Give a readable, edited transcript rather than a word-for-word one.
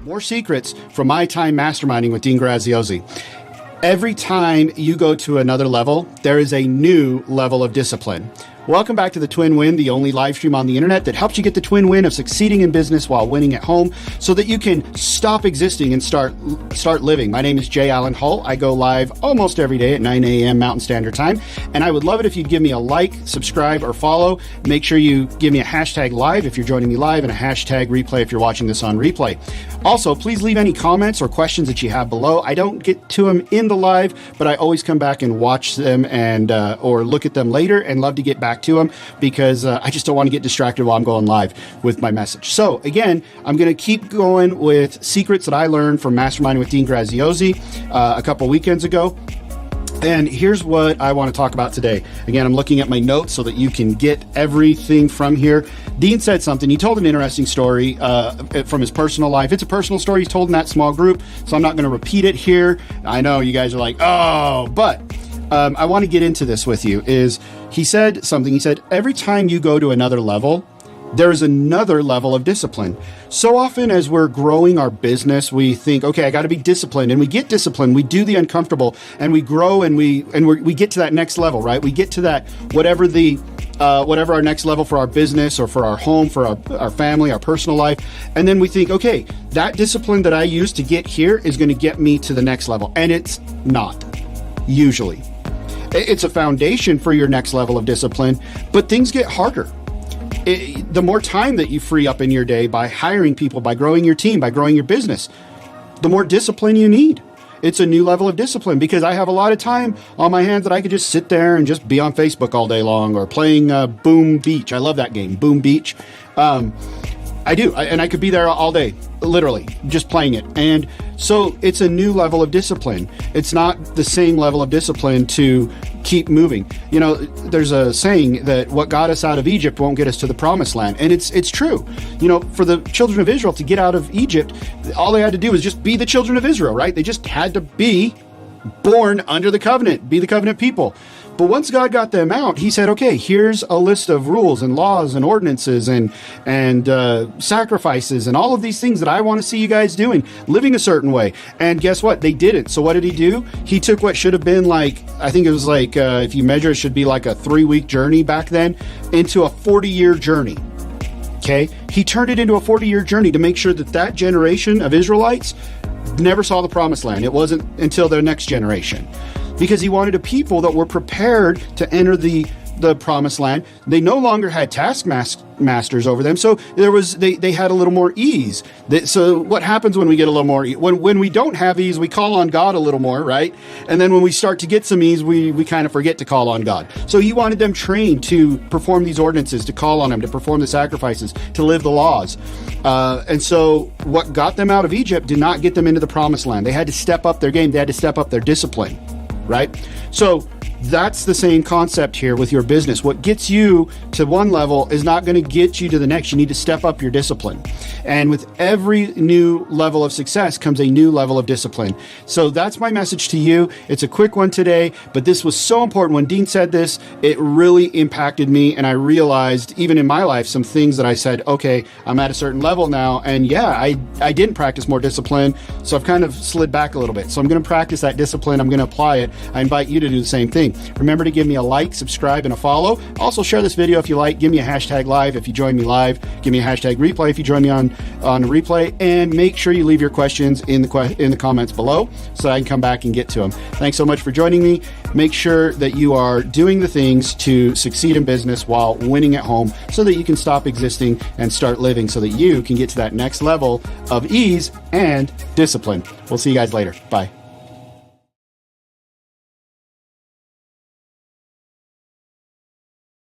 More secrets from my time masterminding with Dean Graziosi. Every time you go to another level, there is a new level of discipline. Welcome back to the Twin Win, the only live stream on the internet that helps you get the twin win of succeeding in business while winning at home so that you can stop existing and start living. My name is Jay Allen Hull. I go live almost every day at 9 a.m. Mountain Standard Time. And I would love it if you'd give me a like, subscribe, or follow. Make sure you give me a hashtag live if you're joining me live and a hashtag replay if you're watching this on replay. Also, please leave any comments or questions that you have below. I don't get to them in the live, but I always come back and watch them and or look at them later and love to get back to them because I just don't want to get distracted while I'm going live with my message. So again, I'm going to keep going with secrets that I learned from Masterminding with Dean Graziosi a couple weekends ago. And here's what I want to talk about today. Again, I'm looking at my notes so that you can get everything from here. Dean said something. He told an interesting story from his personal life. It's a personal story he's told in that small group, so I'm not going to repeat it here. I know you guys are like, oh, but I want to get into this with you. He said something. He said, every time you go to another level, there is another level of discipline. So often as we're growing our business, we think, okay, I got to be disciplined, and we get disciplined. We do the uncomfortable and we grow and we get to that next level, right? We get to that, whatever our next level for our business or for our home, for our family, our personal life. And then we think, okay, that discipline that I used to get here is going to get me to the next level. And it's not usually. It's a foundation for your next level of discipline, but things get harder. The more time that you free up in your day by hiring people, by growing your team, by growing your business, the more discipline you need. It's a new level of discipline because I have a lot of time on my hands that I could just sit there and just be on Facebook all day long or playing Boom Beach. I love that game, Boom Beach. I do, and I could be there all day, literally, just playing it. And so it's a new level of discipline. It's not the same level of discipline to keep moving. You know, there's a saying that what got us out of Egypt won't get us to the promised land. And it's true. You know, for the children of Israel to get out of Egypt, all they had to do was just be the children of Israel, right? They just had to be born under the covenant, be the covenant people. But once God got them out, he said, okay, here's a list of rules and laws and ordinances and sacrifices and all of these things that I want to see you guys doing, living a certain way. And guess what? They didn't. So what did he do? He took what should have been like, I think it was like, if you measure, it should be like a 3-week journey back then, into a 40-year journey. Okay? He turned it into a 40-year journey to make sure that that generation of Israelites never saw the promised land. It wasn't until their next generation. Because he wanted a people that were prepared to enter the promised land. They no longer had taskmasters over them, so they had a little more ease. So what happens when we get a little more ease? When we don't have ease, we call on God a little more, right? And then when we start to get some ease, we kind of forget to call on God. So he wanted them trained to perform these ordinances, to call on him, to perform the sacrifices, to live the laws. And so what got them out of Egypt did not get them into the promised land. They had to step up their game. They had to step up their discipline. Right? So that's the same concept here with your business. What gets you to one level is not going to get you to the next. You need to step up your discipline. And with every new level of success comes a new level of discipline. So that's my message to you. It's a quick one today, but this was so important. When Dean said this, it really impacted me. And I realized even in my life, some things that I said, okay, I'm at a certain level now. And yeah, I didn't practice more discipline. So I've kind of slid back a little bit. So I'm going to practice that discipline. I'm going to apply it. I invite you to do the same thing. Remember to give me a like, subscribe, and a follow. Also share this video if you like. Give me a hashtag live if you join me live. Give me a hashtag replay if you join me on replay. And make sure you leave your questions in the comments below so I can come back and get to them. Thanks so much for joining me. Make sure that you are doing the things to succeed in business while winning at home so that you can stop existing and start living so that you can get to that next level of ease and discipline. We'll see you guys later. Bye.